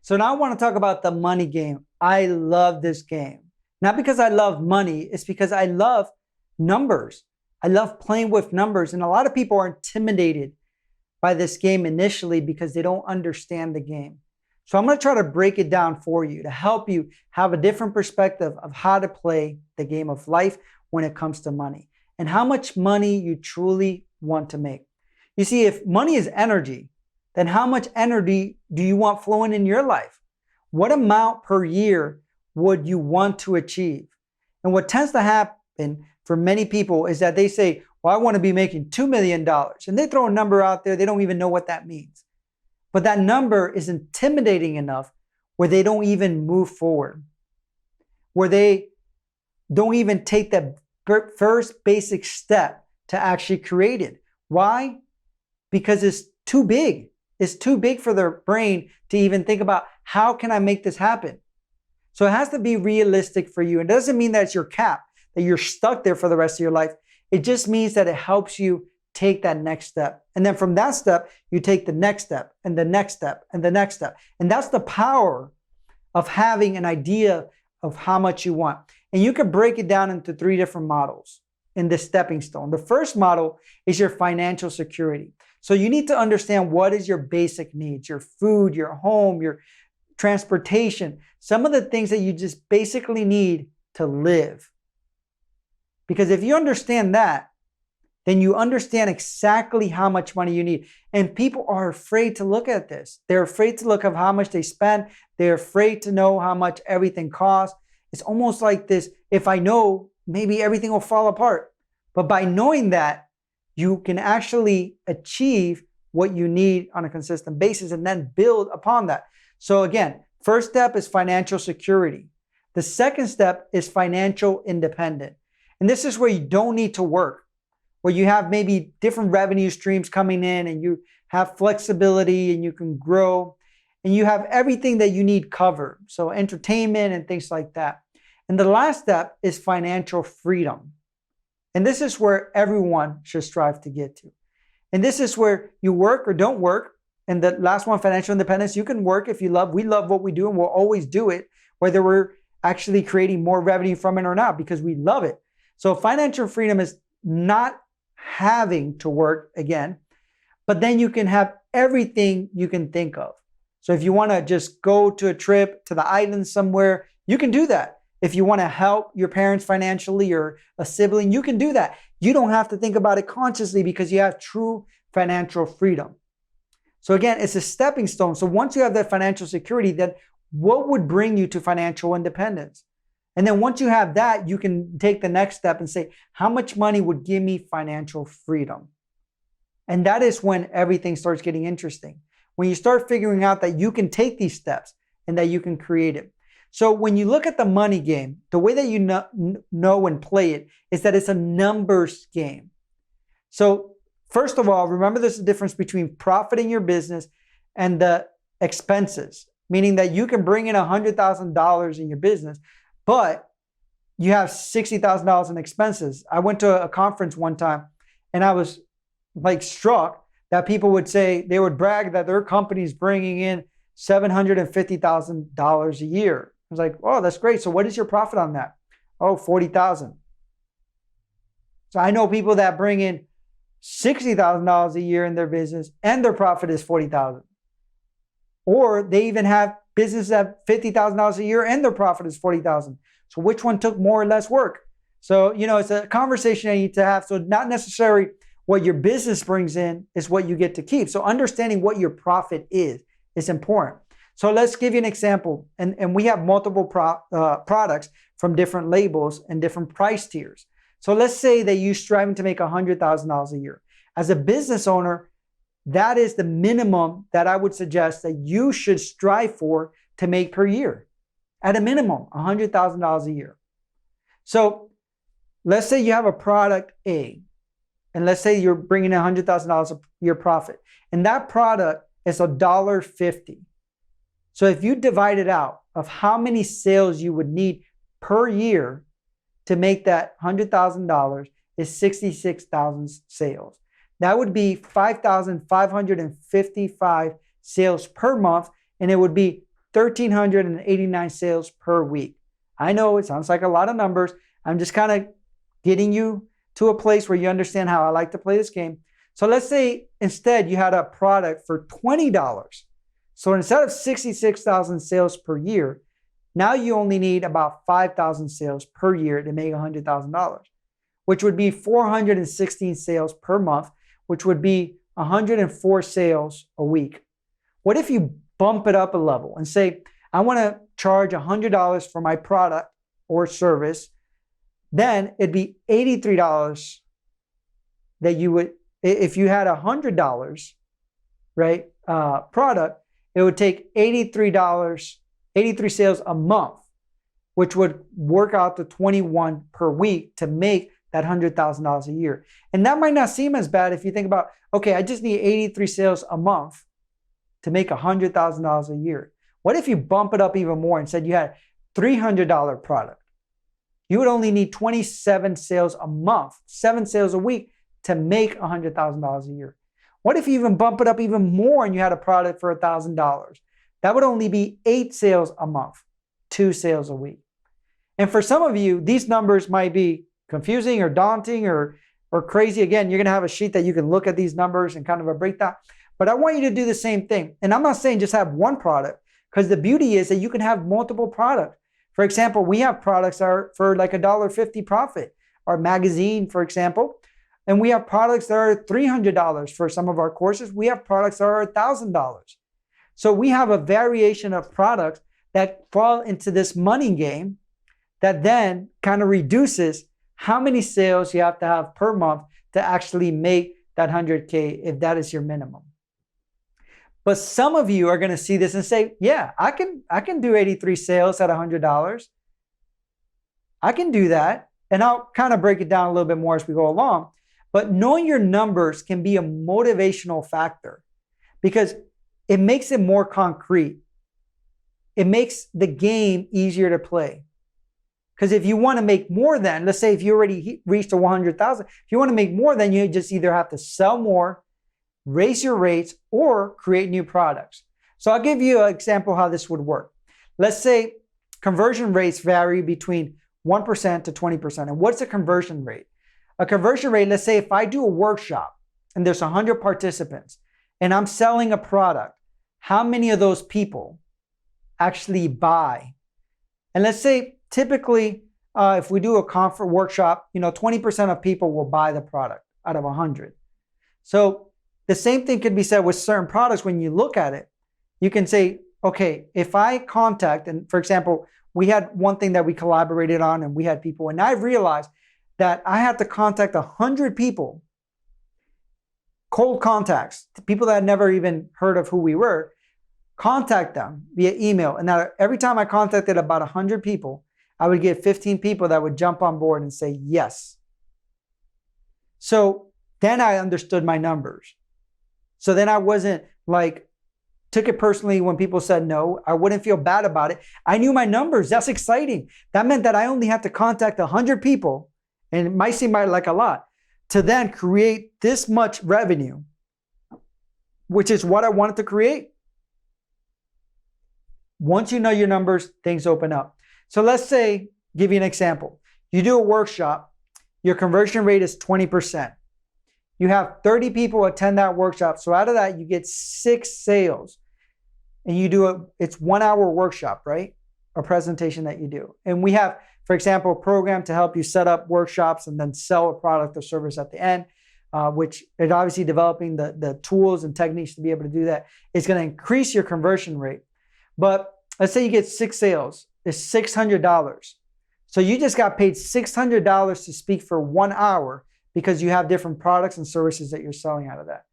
So now I want to talk about the money game. I love this game. Not because I love money, it's because I love numbers. I love playing with numbers. And a lot of people are intimidated by this game initially because they don't understand the game. So I'm going to try to break it down for you to help you have a different perspective of how to play the game of life when it comes to money and how much money you truly want to make. You see, if money is energy, then how much energy do you want flowing in your life? What amount per year would you want to achieve? And what tends to happen for many people is that they say, well, I want to be making $2 million. And they throw a number out there. They don't even know what that means. But that number is intimidating enough where they don't even move forward, where they don't even take the first basic step to actually create it. Why? Because it's too big. It's too big for their brain to even think about, how can I make this happen? So it has to be realistic for you. It doesn't mean that it's your cap, that you're stuck there for the rest of your life. It just means that it helps you take that next step. And then from that step, you take the next step and the next step and the next step. And that's the power of having an idea of how much you want. And you could break it down into 3 different models in this stepping stone. The first model is your financial security. So you need to understand what is your basic needs, your food, your home, your transportation, some of the things that you just basically need to live. Because if you understand that, then you understand exactly how much money you need. And people are afraid to look at this. They're afraid to look at how much they spend. They're afraid to know how much everything costs. It's almost like this, if I know, maybe everything will fall apart. But by knowing that, you can actually achieve what you need on a consistent basis and then build upon that. So again, first step is financial security. The second step is financial independence. And this is where you don't need to work, where you have maybe different revenue streams coming in and you have flexibility and you can grow and you have everything that you need covered. So entertainment and things like that. And the last step is financial freedom. And this is where everyone should strive to get to. And this is where you work or don't work. And the last one, financial independence, you can work if you love. We love what we do and we'll always do it, whether we're actually creating more revenue from it or not, because we love it. So financial freedom is not having to work again, but then you can have everything you can think of. So if you want to just go to a trip to the islands somewhere, you can do that. If you want to help your parents financially or a sibling, you can do that. You don't have to think about it consciously because you have true financial freedom. So again, it's a stepping stone. So once you have that financial security, then what would bring you to financial independence? And then once you have that, you can take the next step and say, how much money would give me financial freedom? And that is when everything starts getting interesting. When you start figuring out that you can take these steps and that you can create it. So when you look at the money game, the way that you know and play it is that it's a numbers game. So first of all, remember there's a difference between profit in your business and the expenses, meaning that you can bring in $100,000 in your business, but you have $60,000 in expenses. I went to a conference one time and I was like struck that people would say, they would brag that their company's bringing in $750,000 a year. I was like, oh, that's great. So what is your profit on that? Oh, $40,000. So I know people that bring in $60,000 a year in their business and their profit is $40,000. Or they even have business at $50,000 a year and their profit is $40,000. So which one took more or less work? So, it's a conversation I need to have. So not necessarily what your business brings in is what you get to keep. So understanding what your profit is important. So let's give you an example. And we have multiple products from different labels and different price tiers. So let's say that you're striving to make $100,000 a year. As a business owner, that is the minimum that I would suggest that you should strive for to make per year. At a minimum, $100,000 a year. So let's say you have a product A, and let's say you're bringing in $100,000 a year profit, and that product is $1.50. So if you divide it out of how many sales you would need per year to make that $100,000 is 66,000 sales. That would be 5,555 sales per month, and it would be 1,389 sales per week. I know it sounds like a lot of numbers. I'm just kind of getting you to a place where you understand how I like to play this game. So let's say instead you had a product for $20. So instead of 66,000 sales per year, now you only need about 5,000 sales per year to make $100,000, which would be 416 sales per month, which would be 104 sales a week. What if you bump it up a level and say, I want to charge $100 for my product or service? Then it'd be $83 that you would, if you had $100, right, product, it would take $83, 83 sales a month, which would work out to 21 per week to make that $100,000 a year. And that might not seem as bad if you think about, okay, I just need 83 sales a month to make $100,000 a year. What if you bump it up even more and said you had $300 product? You would only need 27 sales a month, 7 sales a week to make $100,000 a year. What if you even bump it up even more and you had a product for $1,000? That would only be 8 sales a month, 2 sales a week. And for some of you, these numbers might be confusing or daunting or crazy. Again, you're going to have a sheet that you can look at these numbers and kind of a breakdown. But I want you to do the same thing. And I'm not saying just have one product, because the beauty is that you can have multiple products. For example, we have products that are for like $1.50 profit, our magazine, for example. And we have products that are $300 for some of our courses. We have products that are $1,000. So we have a variation of products that fall into this money game that then kind of reduces how many sales you have to have per month to actually make that 100K if that is your minimum. But some of you are going to see this and say, yeah, I can do 83 sales at $100. I can do that. And I'll kind of break it down a little bit more as we go along. But knowing your numbers can be a motivational factor because it makes it more concrete. It makes the game easier to play. Because if you want to make more than, let's say if you already reached a 100,000, if you want to make more than, you just either have to sell more, raise your rates, or create new products. So I'll give you an example how this would work. Let's say conversion rates vary between 1% to 20%. And what's a conversion rate? A conversion rate, let's say if I do a workshop and there's 100 participants and I'm selling a product, how many of those people actually buy? And let's say typically if we do a conference workshop, 20% of people will buy the product out of 100. So the same thing could be said with certain products. When you look at it, you can say, okay, if I contact, and for example, we had one thing that we collaborated on and we had people, and I realized that I had to contact 100 people, cold contacts, people that had never even heard of who we were, contact them via email. And now every time I contacted about 100 people, I would get 15 people that would jump on board and say yes. So then I understood my numbers. So then I wasn't took it personally when people said no. I wouldn't feel bad about it. I knew my numbers. That's exciting. That meant that I only had to contact 100 people, and it might seem like a lot, to then create this much revenue, which is what I wanted to create. Once you know your numbers, things open up. So let's say, give you an example. You do a workshop, your conversion rate is 20%. You have 30 people attend that workshop. So out of that, you get 6 sales. And you do it's 1 hour workshop, right? A presentation that you do. And we have, for example, a program to help you set up workshops and then sell a product or service at the end, which is obviously developing the tools and techniques to be able to do that. It's going to increase your conversion rate. But let's say you get 6 sales. It's $600. So you just got paid $600 to speak for 1 hour because you have different products and services that you're selling out of that.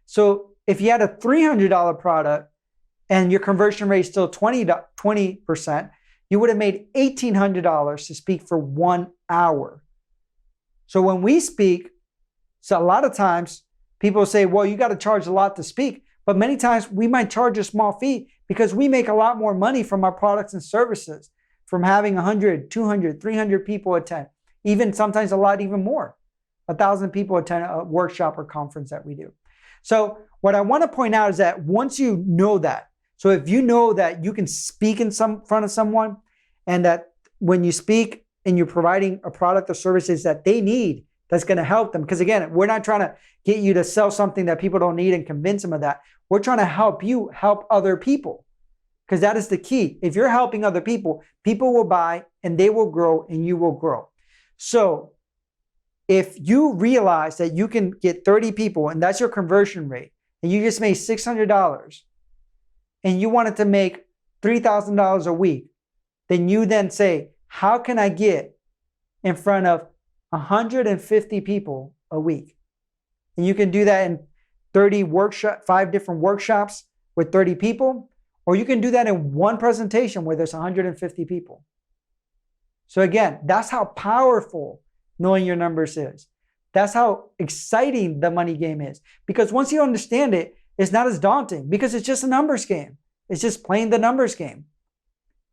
So if you had a $300 product and your conversion rate is still 20%, you would have made $1,800 to speak for 1 hour. So when we speak, so a lot of times people say, well, you got to charge a lot to speak. But many times we might charge a small fee because we make a lot more money from our products and services, from having 100, 200, 300 people attend, even sometimes a lot even more. 1,000 people attend a workshop or conference that we do. So what I want to point out is that once you know that, So if you know that you can speak in front of someone, and that when you speak and you're providing a product or services that they need, that's going to help them. Because again, we're not trying to get you to sell something that people don't need and convince them of that. We're trying to help you help other people, because that is the key. If you're helping other people, people will buy and they will grow and you will grow. So if you realize that you can get 30 people and that's your conversion rate, and you just made $600 and you wanted to make $3,000 a week, then you then say, how can I get in front of 150 people a week? And you can do that in 5 different workshops with 30 people, or you can do that in one presentation where there's 150 people. So again, that's how powerful knowing your numbers is. That's how exciting the money game is. Because once you understand it, it's not as daunting, because it's just a numbers game. It's just playing the numbers game.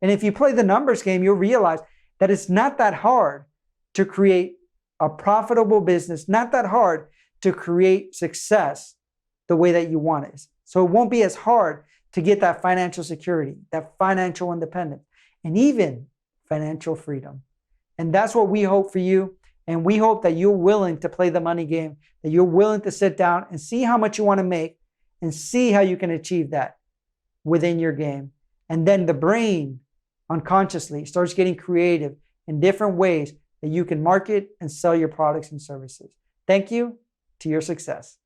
And if you play the numbers game, you'll realize that it's not that hard to create a profitable business, not that hard to create success the way that you want it. So it won't be as hard to get that financial security, that financial independence, and even financial freedom. And that's what we hope for you. And we hope that you're willing to play the money game, that you're willing to sit down and see how much you want to make and see how you can achieve that within your game. And then the brain unconsciously starts getting creative in different ways that you can market and sell your products and services. Thank you. To your success.